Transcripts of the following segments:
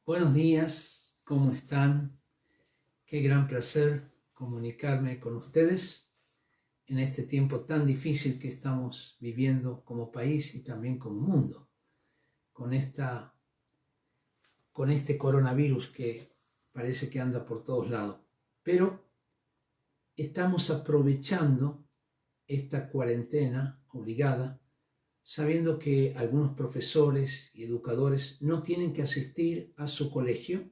Buenos días, ¿cómo están? Qué gran placer comunicarme con ustedes en este tiempo tan difícil que estamos viviendo como país y también como mundo, con este coronavirus que parece que anda por todos lados. Pero estamos aprovechando esta cuarentena obligada, sabiendo que algunos profesores y educadores no tienen que asistir a su colegio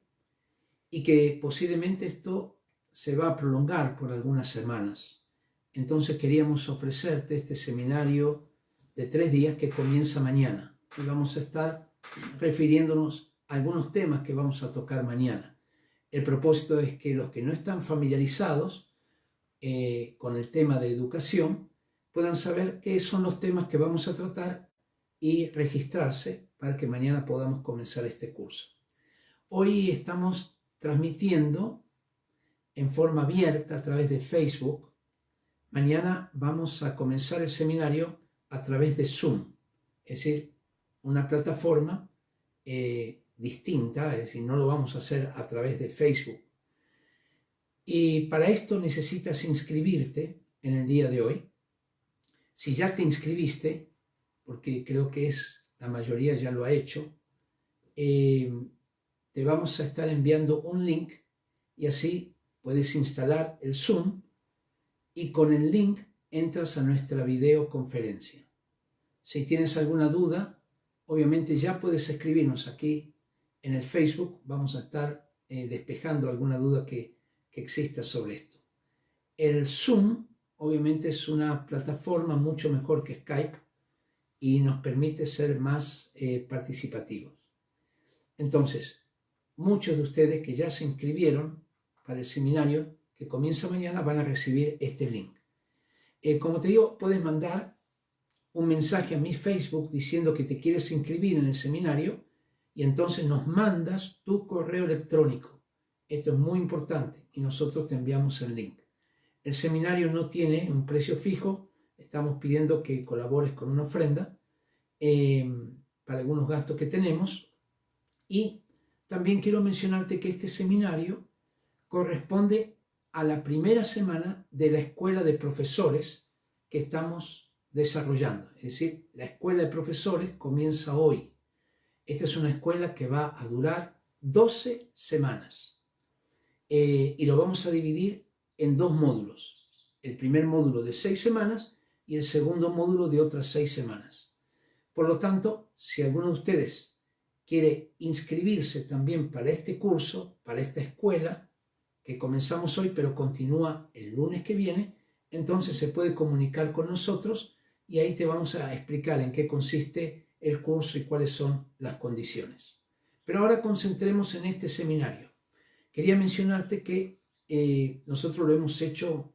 y que posiblemente esto se va a prolongar por algunas semanas. Entonces queríamos ofrecerte este seminario de 3 días que comienza mañana y vamos a estar refiriéndonos a algunos temas que vamos a tocar mañana. El propósito es que los que no están familiarizados con el tema de educación puedan saber qué son los temas que vamos a tratar y registrarse para que mañana podamos comenzar este curso. Hoy estamos transmitiendo en forma abierta a través de Facebook. Mañana vamos a comenzar el seminario a través de Zoom, es decir, una plataforma distinta, es decir, no lo vamos a hacer a través de Facebook. Y para esto necesitas inscribirte en el día de hoy. Si ya te inscribiste, porque creo que la mayoría ya lo ha hecho, te vamos a estar enviando un link y así puedes instalar el Zoom y con el link entras a nuestra videoconferencia. Si tienes alguna duda, obviamente ya puedes escribirnos aquí en el Facebook. Vamos a estar despejando alguna duda que exista sobre esto. El Zoom obviamente es una plataforma mucho mejor que Skype y nos permite ser más participativos. Entonces, muchos de ustedes que ya se inscribieron para el seminario que comienza mañana van a recibir este link. Como te digo, puedes mandar un mensaje a mi Facebook diciendo que te quieres inscribir en el seminario y entonces nos mandas tu correo electrónico. Esto es muy importante y nosotros te enviamos el link. El seminario no tiene un precio fijo, estamos pidiendo que colabores con una ofrenda para algunos gastos que tenemos. Y también quiero mencionarte que este seminario corresponde a la primera semana de la escuela de profesores que estamos desarrollando. Es decir, la escuela de profesores comienza hoy. Esta es una escuela que va a durar 12 semanas y lo vamos a dividir en 2 módulos. El primer módulo de 6 semanas y el segundo módulo de otras 6 semanas. Por lo tanto, si alguno de ustedes quiere inscribirse también para este curso, para esta escuela que comenzamos hoy, pero continúa el lunes que viene, entonces se puede comunicar con nosotros y ahí te vamos a explicar en qué consiste el curso y cuáles son las condiciones. Pero ahora concentremos en este seminario. Quería mencionarte que nosotros lo hemos hecho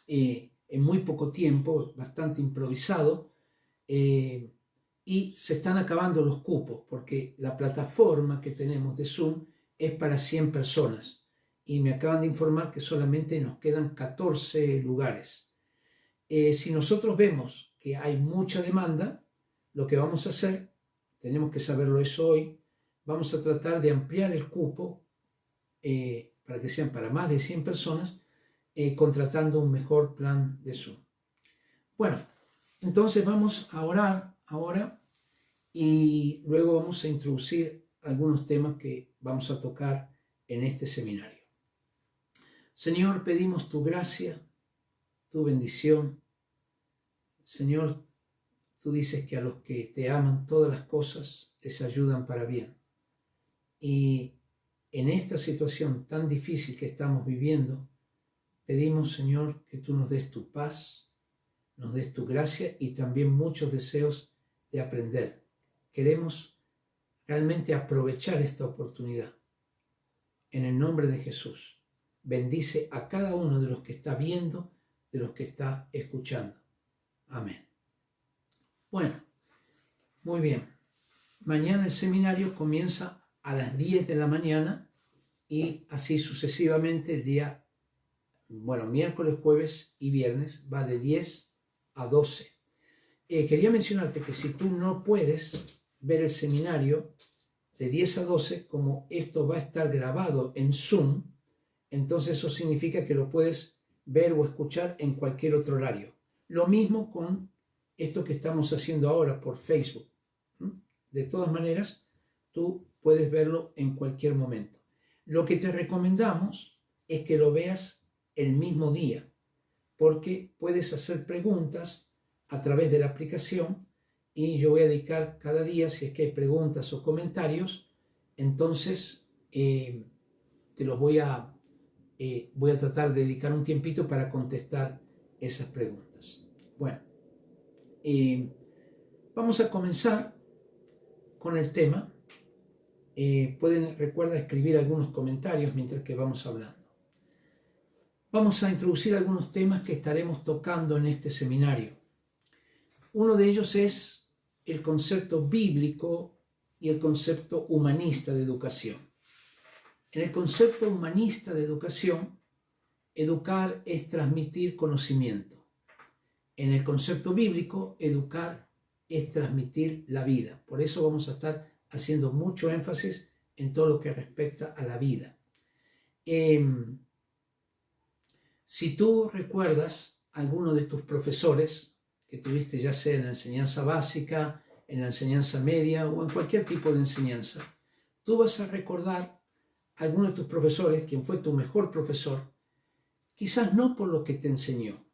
en muy poco tiempo, bastante improvisado, y se están acabando los cupos porque la plataforma que tenemos de Zoom es para 100 personas y me acaban de informar que solamente nos quedan 14 lugares. Si nosotros vemos que hay mucha demanda, lo que vamos a hacer, tenemos que saberlo eso hoy, vamos a tratar de ampliar el cupo para que sean para más de 100 personas, contratando un mejor plan de Zoom. Bueno, entonces vamos a orar ahora y luego vamos a introducir algunos temas que vamos a tocar en este seminario. Señor, pedimos tu gracia, tu bendición. Señor, tú dices que a los que te aman todas las cosas les ayudan para bien. Y en esta situación tan difícil que estamos viviendo, pedimos, Señor, que tú nos des tu paz, nos des tu gracia y también muchos deseos de aprender. Queremos realmente aprovechar esta oportunidad. En el nombre de Jesús, bendice a cada uno de los que está viendo, de los que está escuchando. Amén. Bueno, muy bien. Mañana el seminario comienza a las 10 de la mañana y así sucesivamente el día, miércoles, jueves y viernes va de 10 a 12. Quería mencionarte que si tú no puedes ver el seminario de 10 a 12, como esto va a estar grabado en Zoom, entonces eso significa que lo puedes ver o escuchar en cualquier otro horario. Lo mismo con esto que estamos haciendo ahora por Facebook. De todas maneras, tú puedes verlo en cualquier momento. Lo que te recomendamos es que lo veas el mismo día, porque puedes hacer preguntas a través de la aplicación y yo voy a dedicar cada día, si es que hay preguntas o comentarios, entonces te los voy a tratar de dedicar un tiempito para contestar esas preguntas. Bueno, vamos a comenzar con el tema. Recuerda escribir algunos comentarios mientras que vamos hablando. Vamos a introducir algunos temas que estaremos tocando en este seminario. Uno de ellos es el concepto bíblico y el concepto humanista de educación. En el concepto humanista de educación, educar es transmitir conocimiento. En el concepto bíblico, educar es transmitir la vida. Por eso vamos a estar haciendo mucho énfasis en todo lo que respecta a la vida. Si tú recuerdas a alguno de tus profesores que tuviste, ya sea en la enseñanza básica, en la enseñanza media o en cualquier tipo de enseñanza, tú vas a recordar a alguno de tus profesores, quien fue tu mejor profesor, quizás no por lo que te enseñó,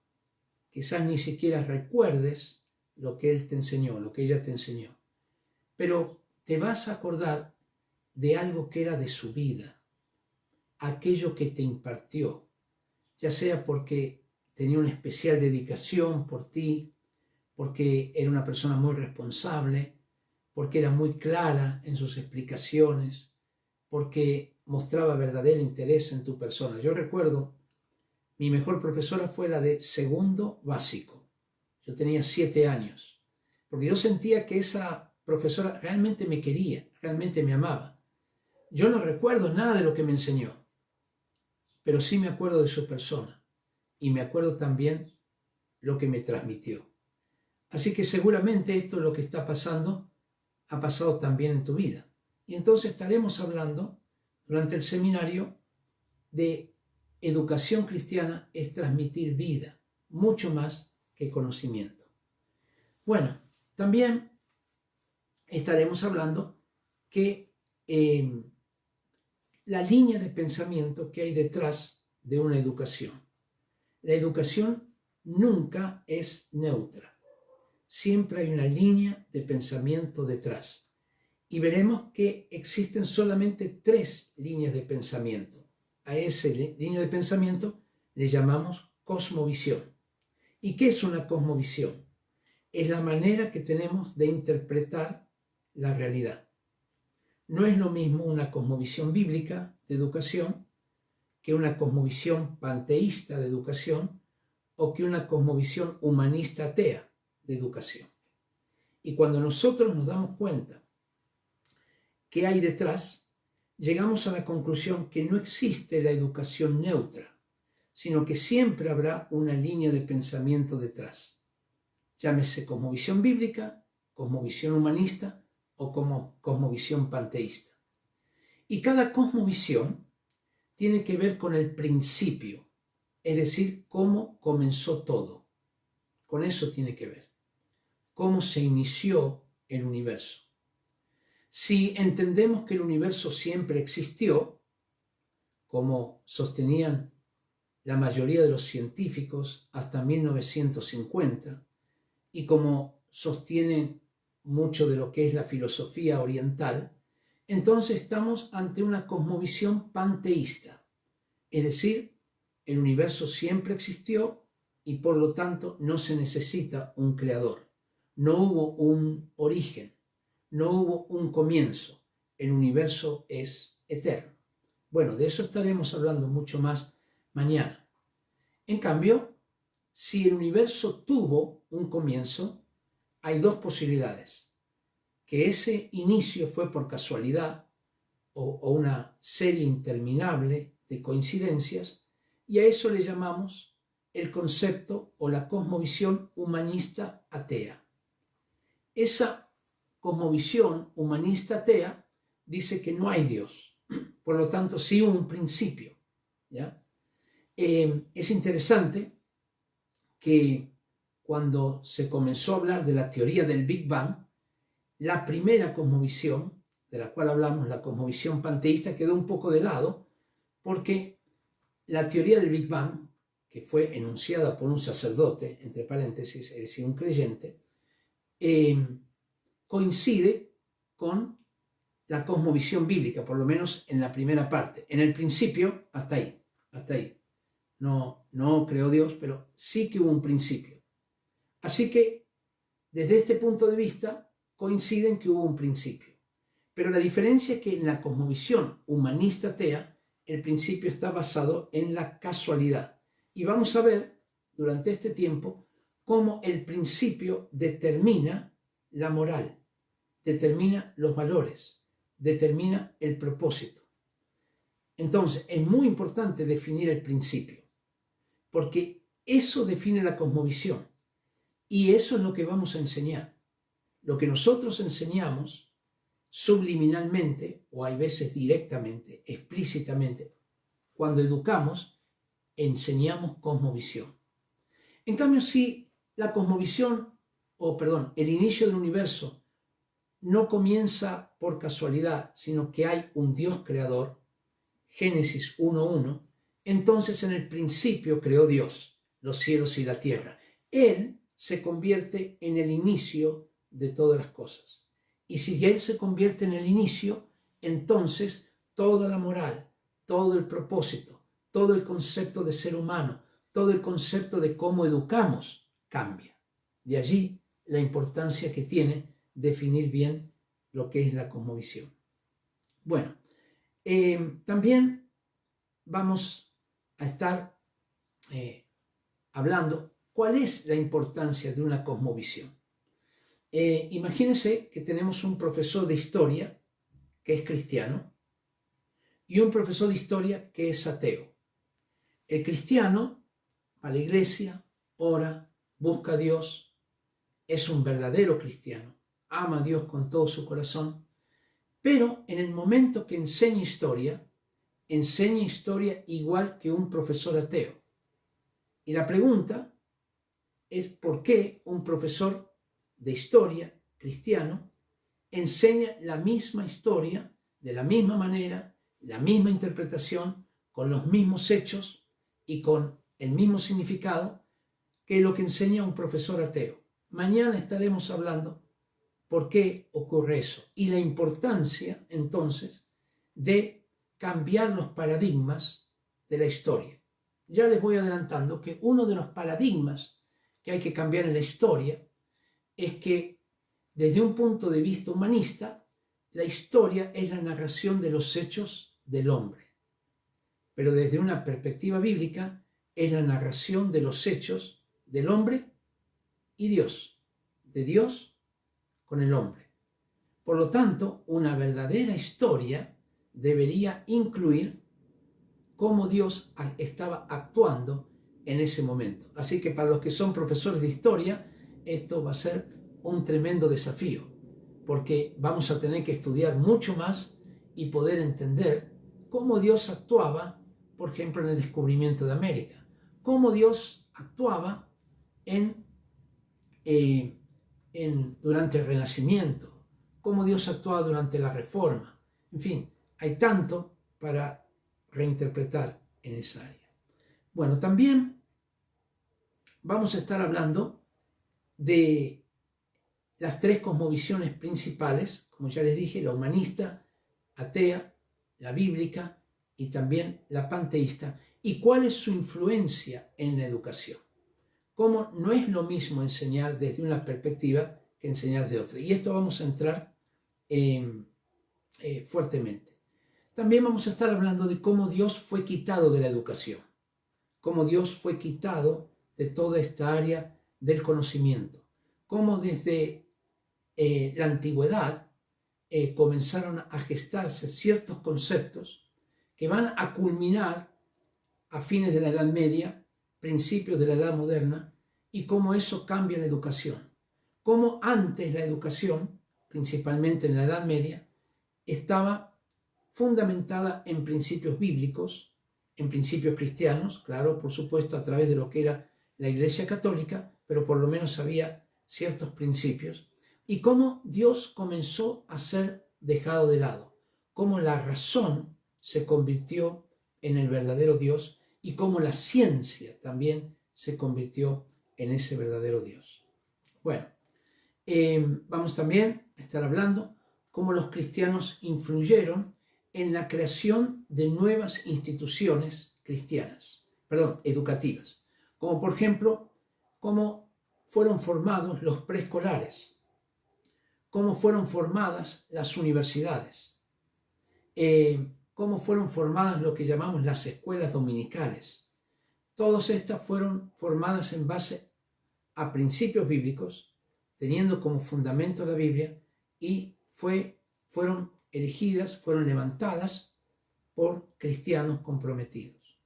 quizás ni siquiera recuerdes lo que él te enseñó, lo que ella te enseñó, pero te vas a acordar de algo que era de su vida, aquello que te impartió, ya sea porque tenía una especial dedicación por ti, porque era una persona muy responsable, porque era muy clara en sus explicaciones, porque mostraba verdadero interés en tu persona. Yo recuerdo, mi mejor profesora fue la de segundo básico. Yo tenía 7 años, porque yo sentía que esa profesora realmente me quería, realmente me amaba. Yo no recuerdo nada de lo que me enseñó, pero sí me acuerdo de su persona y me acuerdo también lo que me transmitió. Así que seguramente esto es lo que está pasando, ha pasado también en tu vida. Y entonces estaremos hablando durante el seminario de educación cristiana es transmitir vida, mucho más que conocimiento. Bueno, también estaremos hablando que la línea de pensamiento que hay detrás de una educación. La educación nunca es neutra. Siempre hay una línea de pensamiento detrás. Y veremos que existen solamente 3 líneas de pensamiento. A esa línea de pensamiento le llamamos cosmovisión. ¿Y qué es una cosmovisión? Es la manera que tenemos de interpretar la realidad. No es lo mismo una cosmovisión bíblica de educación que una cosmovisión panteísta de educación o que una cosmovisión humanista atea de educación. Y cuando nosotros nos damos cuenta qué hay detrás, llegamos a la conclusión que no existe la educación neutra, sino que siempre habrá una línea de pensamiento detrás. Llámese cosmovisión bíblica, cosmovisión humanista o como cosmovisión panteísta. Y cada cosmovisión tiene que ver con el principio, es decir, cómo comenzó todo. Con eso tiene que ver. Cómo se inició el universo. Si entendemos que el universo siempre existió, como sostenían la mayoría de los científicos hasta 1950, y como sostienen mucho de lo que es la filosofía oriental, entonces estamos ante una cosmovisión panteísta, es decir, el universo siempre existió y por lo tanto no se necesita un creador, no hubo un origen, no hubo un comienzo, el universo es eterno. Bueno, de eso estaremos hablando mucho más mañana. En cambio, si el universo tuvo un comienzo, hay 2 posibilidades: que ese inicio fue por casualidad o una serie interminable de coincidencias, y a eso le llamamos el concepto o la cosmovisión humanista atea. Esa cosmovisión humanista atea dice que no hay Dios. Por lo tanto, sí hubo un principio, ¿ya? Es interesante que cuando se comenzó a hablar de la teoría del Big Bang, la primera cosmovisión, de la cual hablamos, la cosmovisión panteísta, quedó un poco de lado, porque la teoría del Big Bang, que fue enunciada por un sacerdote, entre paréntesis, es decir, un creyente, coincide con la cosmovisión bíblica, por lo menos en la primera parte. En el principio, hasta ahí. No creó Dios, pero sí que hubo un principio. Así que, desde este punto de vista, coinciden que hubo un principio. Pero la diferencia es que en la cosmovisión humanista atea, el principio está basado en la casualidad. Y vamos a ver, durante este tiempo, cómo el principio determina la moral, determina los valores, determina el propósito. Entonces, es muy importante definir el principio, porque eso define la cosmovisión y eso es lo que vamos a enseñar. Lo que nosotros enseñamos subliminalmente, o hay veces directamente, explícitamente, cuando educamos, enseñamos cosmovisión. En cambio, si la cosmovisión, el inicio del universo no comienza por casualidad, sino que hay un Dios creador, Génesis 1:1, entonces en el principio creó Dios los cielos y la tierra. Él se convierte en el inicio de todas las cosas. Y si Él se convierte en el inicio, entonces toda la moral, todo el propósito, todo el concepto de ser humano, todo el concepto de cómo educamos cambia. De allí la importancia que tiene definir bien lo que es la cosmovisión. Bueno, también vamos a estar hablando cuál es la importancia de una cosmovisión. Imagínense que tenemos un profesor de historia que es cristiano y un profesor de historia que es ateo. El cristiano va a la iglesia, ora, busca a Dios, es un verdadero cristiano, ama a Dios con todo su corazón, pero en el momento que enseña historia igual que un profesor ateo. Y la pregunta es por qué un profesor de historia cristiano enseña la misma historia de la misma manera, la misma interpretación, con los mismos hechos y con el mismo significado que lo que enseña un profesor ateo. Mañana estaremos hablando por qué ocurre eso y la importancia entonces de cambiar los paradigmas de la historia. Ya les voy adelantando que uno de los paradigmas que hay que cambiar en la historia es que desde un punto de vista humanista, la historia es la narración de los hechos del hombre. Pero desde una perspectiva bíblica, es la narración de los hechos del hombre y Dios, de Dios con el hombre. Por lo tanto, una verdadera historia debería incluir cómo Dios estaba actuando en ese momento. Así que para los que son profesores de historia, esto va a ser un tremendo desafío, porque vamos a tener que estudiar mucho más y poder entender cómo Dios actuaba, por ejemplo, en el descubrimiento de América, cómo Dios actuaba durante el Renacimiento, cómo Dios actuaba durante la Reforma. En fin, hay tanto para reinterpretar en esa área. Bueno, también vamos a estar hablando de las tres cosmovisiones principales, como ya les dije, la humanista, atea, la bíblica y también la panteísta, y cuál es su influencia en la educación. Cómo no es lo mismo enseñar desde una perspectiva que enseñar de otra. Y esto vamos a entrar fuertemente. También vamos a estar hablando de cómo Dios fue quitado de la educación, cómo Dios fue quitado de toda esta área del conocimiento, cómo desde la antigüedad comenzaron a gestarse ciertos conceptos que van a culminar a fines de la Edad Media, principios de la Edad Moderna, y cómo eso cambia la educación. Cómo antes la educación, principalmente en la Edad Media, estaba fundamentada en principios bíblicos, en principios cristianos, claro, por supuesto, a través de lo que era la Iglesia Católica, pero por lo menos había ciertos principios, y cómo Dios comenzó a ser dejado de lado, cómo la razón se convirtió en el verdadero Dios y cómo la ciencia también se convirtió en ese verdadero Dios. Bueno, vamos también a estar hablando cómo los cristianos influyeron en la creación de nuevas instituciones educativas, como por ejemplo, cómo fueron formados los preescolares, cómo fueron formadas las universidades, cómo fueron formadas lo que llamamos las escuelas dominicales. Todas estas fueron formadas en base a principios bíblicos, teniendo como fundamento la Biblia, y fueron erigidas, fueron levantadas por cristianos comprometidos.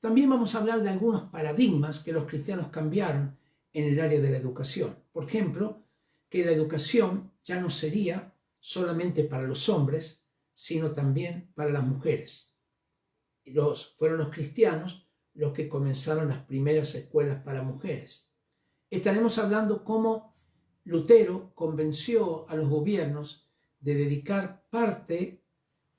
También vamos a hablar de algunos paradigmas que los cristianos cambiaron en el área de la educación. Por ejemplo, que la educación ya no sería solamente para los hombres, sino también para las mujeres. Fueron los cristianos los que comenzaron las primeras escuelas para mujeres. Estaremos hablando cómo Lutero convenció a los gobiernos de dedicar parte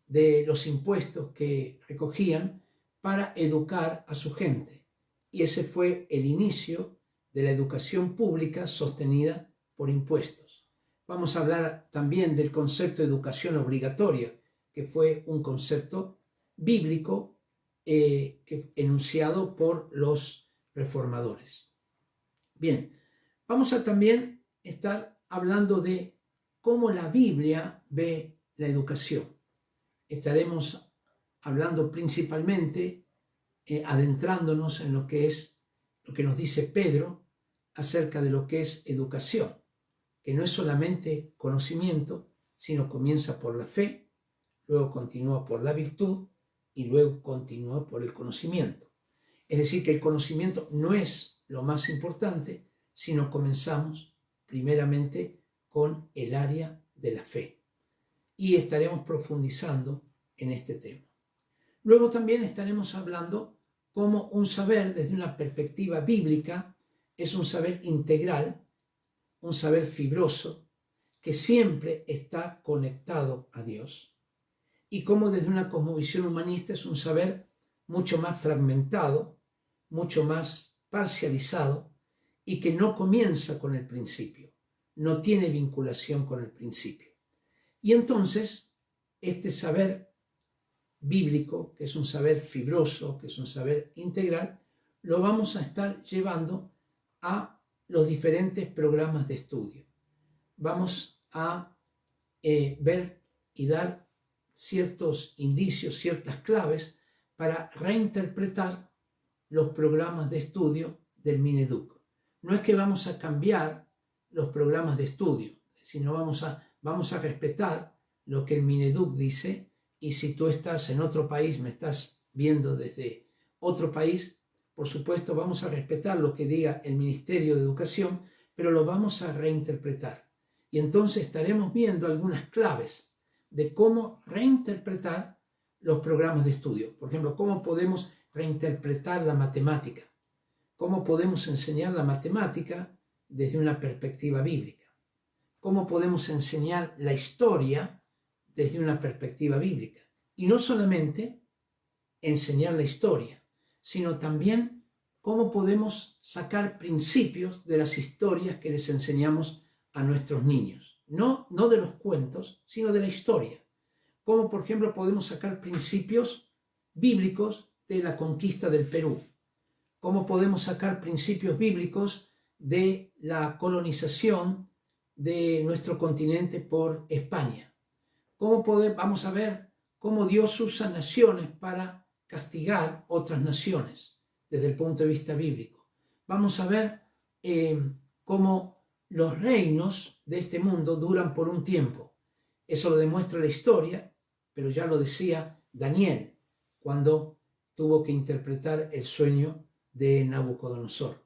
de los impuestos que recogían para educar a su gente. Y ese fue el inicio de la educación pública sostenida por impuestos. Vamos a hablar también del concepto de educación obligatoria, que fue un concepto bíblico enunciado por los reformadores. Bien, vamos a también estar hablando de cómo la Biblia ve la educación. Estaremos hablando principalmente, adentrándonos en lo que nos dice Pedro acerca de lo que es educación, que no es solamente conocimiento, sino comienza por la fe, luego continúa por la virtud y luego continúa por el conocimiento. Es decir, que el conocimiento no es lo más importante, sino comenzamos primeramente con el área de la fe. Y estaremos profundizando en este tema. Luego también estaremos hablando cómo un saber desde una perspectiva bíblica es un saber integral, un saber fibroso, que siempre está conectado a Dios. Y cómo desde una cosmovisión humanista es un saber mucho más fragmentado, mucho más parcializado, y que no comienza con el principio, no tiene vinculación con el principio. Y entonces, este saber bíblico, que es un saber fibroso, que es un saber integral, lo vamos a estar llevando a los diferentes programas de estudio. Vamos a ver y dar ciertos indicios, ciertas claves para reinterpretar los programas de estudio del Mineduc. No es que vamos a cambiar los programas de estudio, sino vamos a respetar lo que el Mineduc dice, y si tú estás en otro país, me estás viendo desde otro país, por supuesto vamos a respetar lo que diga el Ministerio de Educación, pero lo vamos a reinterpretar. Y entonces estaremos viendo algunas claves de cómo reinterpretar los programas de estudio. Por ejemplo, cómo podemos reinterpretar la matemática, cómo podemos enseñar la matemática desde una perspectiva bíblica, cómo podemos enseñar la historia desde una perspectiva bíblica. Y no solamente enseñar la historia, sino también cómo podemos sacar principios de las historias que les enseñamos a nuestros niños. No de los cuentos, sino de la historia. Cómo, por ejemplo, podemos sacar principios bíblicos de la conquista del Perú. Cómo podemos sacar principios bíblicos de la colonización de nuestro continente por España. Vamos a ver cómo Dios usa naciones para castigar otras naciones desde el punto de vista bíblico. Vamos a ver cómo los reinos de este mundo duran por un tiempo. Eso lo demuestra la historia, pero ya lo decía Daniel cuando tuvo que interpretar el sueño de Nabucodonosor.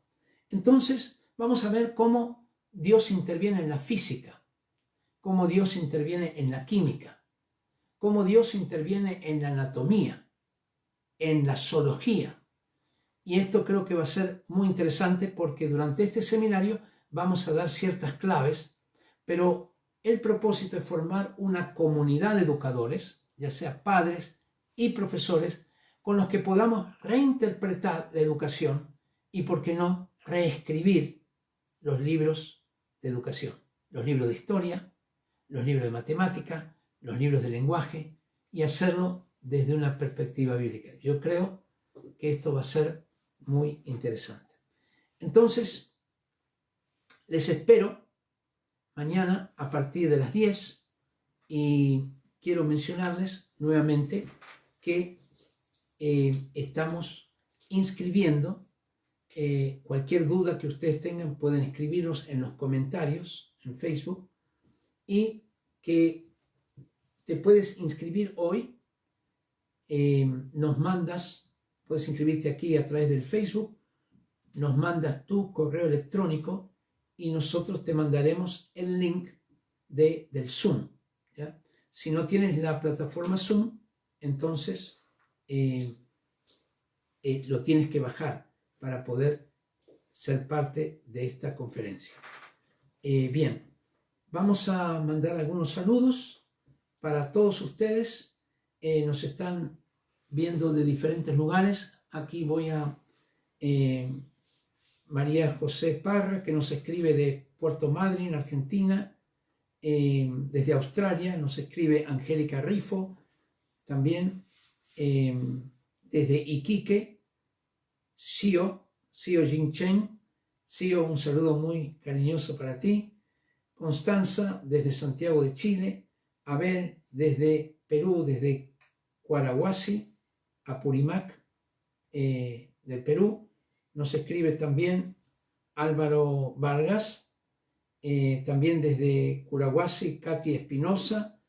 Entonces, vamos a ver cómo Dios interviene en la física, cómo Dios interviene en la química, cómo Dios interviene en la anatomía, en la zoología. Y esto creo que va a ser muy interesante porque durante este seminario vamos a dar ciertas claves, pero el propósito es formar una comunidad de educadores, ya sea padres y profesores, con los que podamos reinterpretar la educación y, por qué no, reescribir los libros de educación, los libros de historia, los libros de matemática, los libros de lenguaje, y hacerlo desde una perspectiva bíblica. Yo creo que esto va a ser muy interesante. Entonces, les espero mañana a partir de las 10 y quiero mencionarles nuevamente que estamos inscribiendo. Cualquier duda que ustedes tengan pueden escribirnos en los comentarios en Facebook, y que te puedes inscribir hoy. Puedes inscribirte aquí a través del Facebook, nos mandas tu correo electrónico y nosotros te mandaremos el link del Zoom, ¿ya? Si no tienes la plataforma Zoom, entonces lo tienes que bajar para poder ser parte de esta conferencia. Bien, vamos a mandar algunos saludos para todos ustedes. Nos están viendo de diferentes lugares. Aquí voy a María José Parra, que nos escribe de Puerto Madryn, Argentina. Desde Australia nos escribe Angélica Rifo, también desde Iquique, Sio Jinchen. Sio, un saludo muy cariñoso para ti. Constanza, desde Santiago de Chile. Abel, desde Perú, desde Cuarahuasi, Apurímac, del Perú. Nos escribe también Álvaro Vargas, también desde Curahuasi, Katy Espinosa.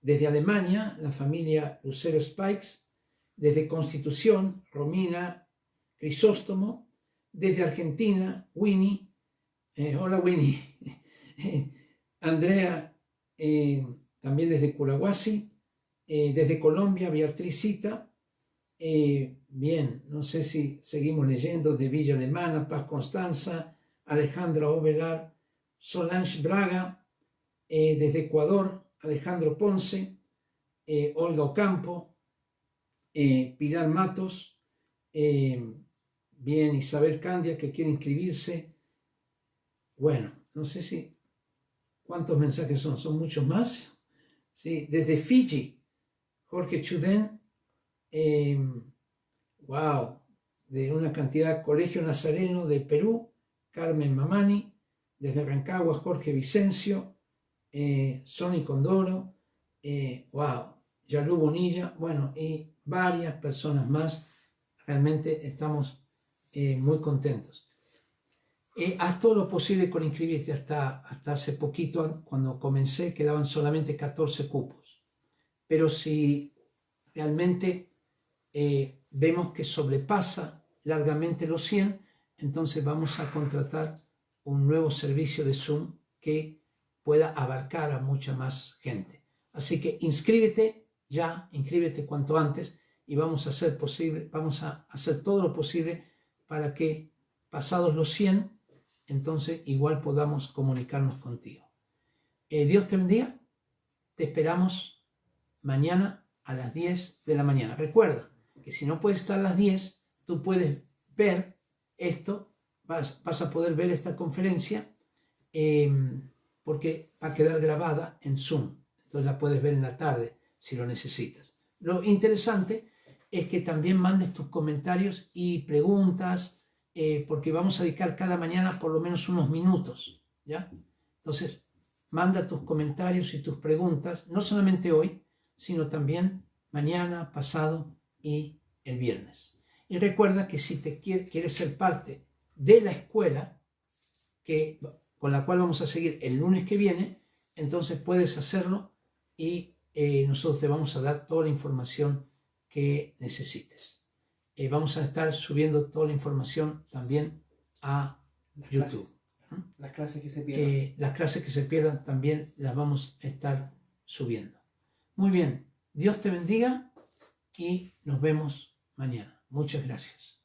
Desde Alemania, la familia Lucero Spikes. Desde Constitución, Romina Crisóstomo. Desde Argentina, Winnie. Hola, Winnie. Andrea, también desde Curahuasi. Desde Colombia, Beatricita. Bien, no sé si seguimos leyendo. De Villa Alemana, Paz Constanza, Alejandra Ovelar, Solange Braga. Desde Ecuador, Alejandro Ponce, Olga Ocampo, Pilar Matos, bien, Isabel Candia, que quiere inscribirse. Bueno, no sé si cuántos mensajes son muchos más. Sí, desde Fiji, Jorge Chudén, wow, de una cantidad. Colegio Nazareno de Perú, Carmen Mamani. Desde Rancagua, Jorge Vicencio, Sonny Condoro, wow, Yalú Bonilla, bueno, y varias personas más. Realmente estamos muy contentos. Haz todo lo posible con inscribirte. Hasta hace poquito, cuando comencé, quedaban solamente 14 cupos. Pero si realmente vemos que sobrepasa largamente los 100, entonces vamos a contratar un nuevo servicio de Zoom que pueda abarcar a mucha más gente. Así que inscríbete ya, inscríbete cuanto antes, y vamos a hacer todo lo posible para que pasados los 100, entonces igual podamos comunicarnos contigo. Dios te bendiga. Te esperamos mañana a las 10 de la mañana. Recuerda que si no puedes estar a las 10, tú puedes ver esto, vas a poder ver esta conferencia, porque va a quedar grabada en Zoom. Entonces la puedes ver en la tarde si lo necesitas. Lo interesante es que también mandes tus comentarios y preguntas, porque vamos a dedicar cada mañana por lo menos unos minutos, ¿ya? Entonces, manda tus comentarios y tus preguntas, no solamente hoy, sino también mañana, pasado y el viernes. Y recuerda que si quieres ser parte de la escuela con la cual vamos a seguir el lunes que viene, entonces puedes hacerlo, y nosotros te vamos a dar toda la información que necesites. Vamos a estar subiendo toda la información también a YouTube. Las clases que se pierdan. Las clases que se pierdan también las vamos a estar subiendo. Muy bien, Dios te bendiga y nos vemos mañana. Muchas gracias.